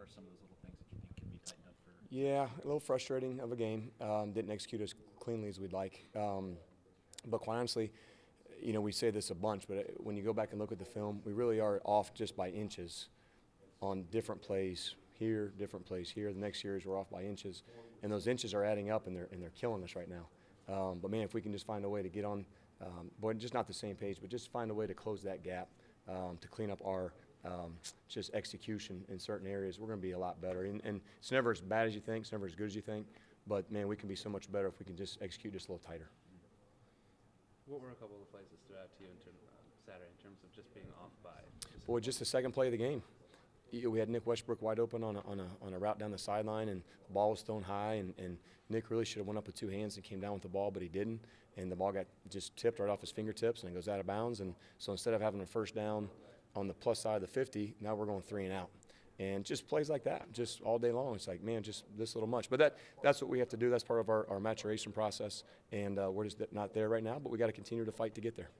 are some of those little things that you think can be tightened up for? Yeah, a little frustrating of a game. Didn't execute as cleanly as we'd like. But quite honestly, you know, we say this a bunch, but when you go back and look at the film, we really are off just by inches on different plays here, different plays here. The next series we're off by inches, and those inches are adding up, and they're killing us right now. But man, if we can just find a way to get on, boy, just not the same page, but just find a way to close that gap, to clean up our just execution in certain areas, we're going to be a lot better. And it's never as bad as you think, it's never as good as you think, but man, we can be so much better if we can just execute just a little tighter. What were a couple of the plays that stood out to you in terms of Saturday, in terms of just being off by? Boy, just the second play of the game. We had Nick Westbrook wide open on a route down the sideline, and the ball was thrown high, and Nick really should have went up with two hands and came down with the ball, but he didn't, and the ball got just tipped right off his fingertips, and it goes out of bounds. And so instead of having a first down on the plus side of the 50, now we're going 3 and out. And just plays like that, just all day long. It's like, man, just this little much. But that's what we have to do. That's part of our maturation process, and we're just not there right now, but we got to continue to fight to get there.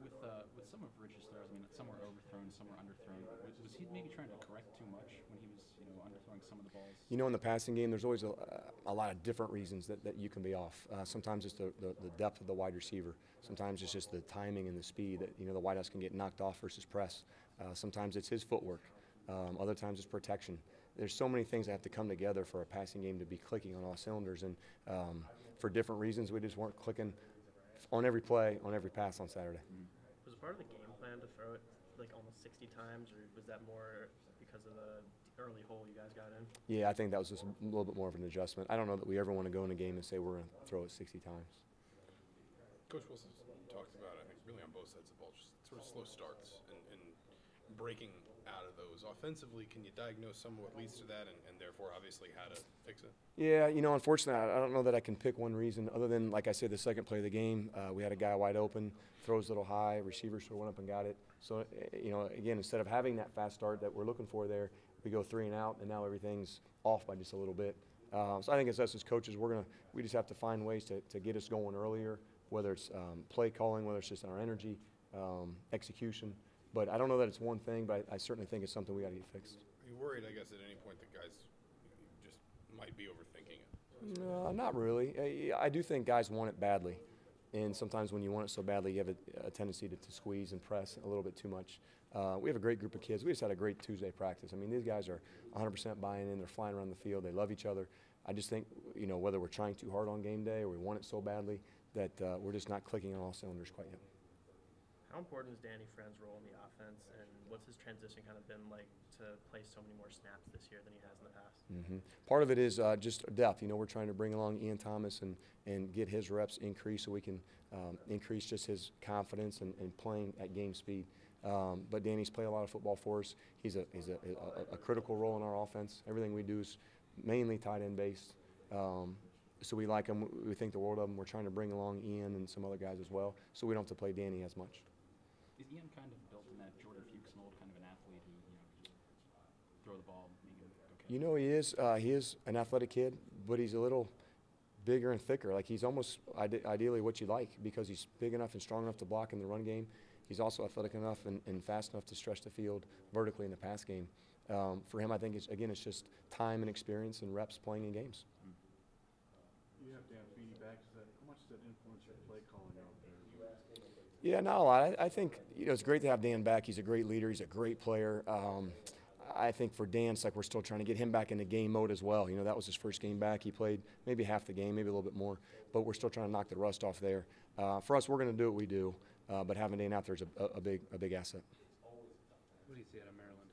With some of Rich's throws, I mean, some were overthrown, some were underthrown. Was he maybe trying to correct too much when he was, you know, underthrowing some of the balls? You know, in the passing game, there's always a lot of different reasons that you can be off. Sometimes it's the depth of the wide receiver. Sometimes it's just the timing and the speed that, you know, the wideouts can get knocked off versus press. Sometimes it's his footwork. Other times it's protection. There's so many things that have to come together for a passing game to be clicking on all cylinders, and for different reasons, we just weren't clicking on every play, on every pass on Saturday. Was it part of the game plan to throw it like almost 60 times, or was that more because of the early hole you guys got in? Yeah, I think that was just a little bit more of an adjustment. I don't know that we ever want to go in a game and say we're going to throw it 60 times. Coach Wilson talked about, I think, really on both sides of the ball, just sort of slow starts and breaking out of those. Offensively, can you diagnose some of what leads to that, and therefore obviously how to fix it? Yeah, you know, unfortunately, I don't know that I can pick one reason other than, like I said, the second play of the game, we had a guy wide open, throws a little high, receiver sort of went up and got it. So, you know, again, instead of having that fast start that we're looking for there, we go 3 and out, and now everything's off by just a little bit. So I think as us as coaches, we just have to find ways to get us going earlier, whether it's play calling, whether it's just our energy, execution. But I don't know that it's one thing, but I certainly think it's something we got to get fixed. Are you worried, I guess, at any point that guys just might be overthinking it? No, not really. I do think guys want it badly. And sometimes when you want it so badly, you have a tendency to squeeze and press a little bit too much. We have a great group of kids. We just had a great Tuesday practice. I mean, these guys are 100% buying in. They're flying around the field. They love each other. I just think, you know, whether we're trying too hard on game day or we want it so badly that we're just not clicking on all cylinders quite yet. How important is Danny Friend's role in the offense, and what's his transition kind of been like to play so many more snaps this year than he has in the past? Part of it is just depth. You know, we're trying to bring along Ian Thomas and get his reps increased so we can increase just his confidence and playing at game speed. But Danny's played a lot of football for us. He's a critical role in our offense. Everything we do is mainly tight end based. So we like him. We think the world of him. We're trying to bring along Ian and some other guys as well, so we don't have to play Danny as much. Is Ian kind of built in that Jordan Fuchs mold, kind of an athlete who, you know, just throw the ball, make him okay? You know, he is an athletic kid, but he's a little bigger and thicker. Like, he's almost ideally what you like, because he's big enough and strong enough to block in the run game. He's also athletic enough and fast enough to stretch the field vertically in the pass game. For him, I think it's just time and experience and reps playing in games. You have Dan Feeney back. How much does that influence your play calling out there? Yeah, not a lot. I think, you know, it's great to have Dan back. He's a great leader. He's a great player. I think for Dan, it's like we're still trying to get him back into game mode as well. You know, that was his first game back. He played maybe half the game, maybe a little bit more, but we're still trying to knock the rust off there. For us, we're going to do what we do, but having Dan out there is a big asset. What do you see out of Maryland?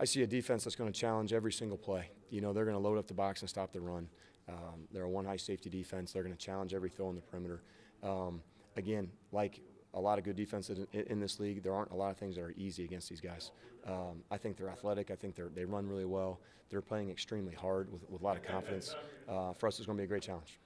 I see a defense that's going to challenge every single play. You know, they're going to load up the box and stop the run. They're a one high safety defense. They're going to challenge every throw on the perimeter. Again, like a lot of good defenses in this league, there aren't a lot of things that are easy against these guys. I think they're athletic. I think they run really well. They're playing extremely hard with a lot of confidence. For us, it's going to be a great challenge.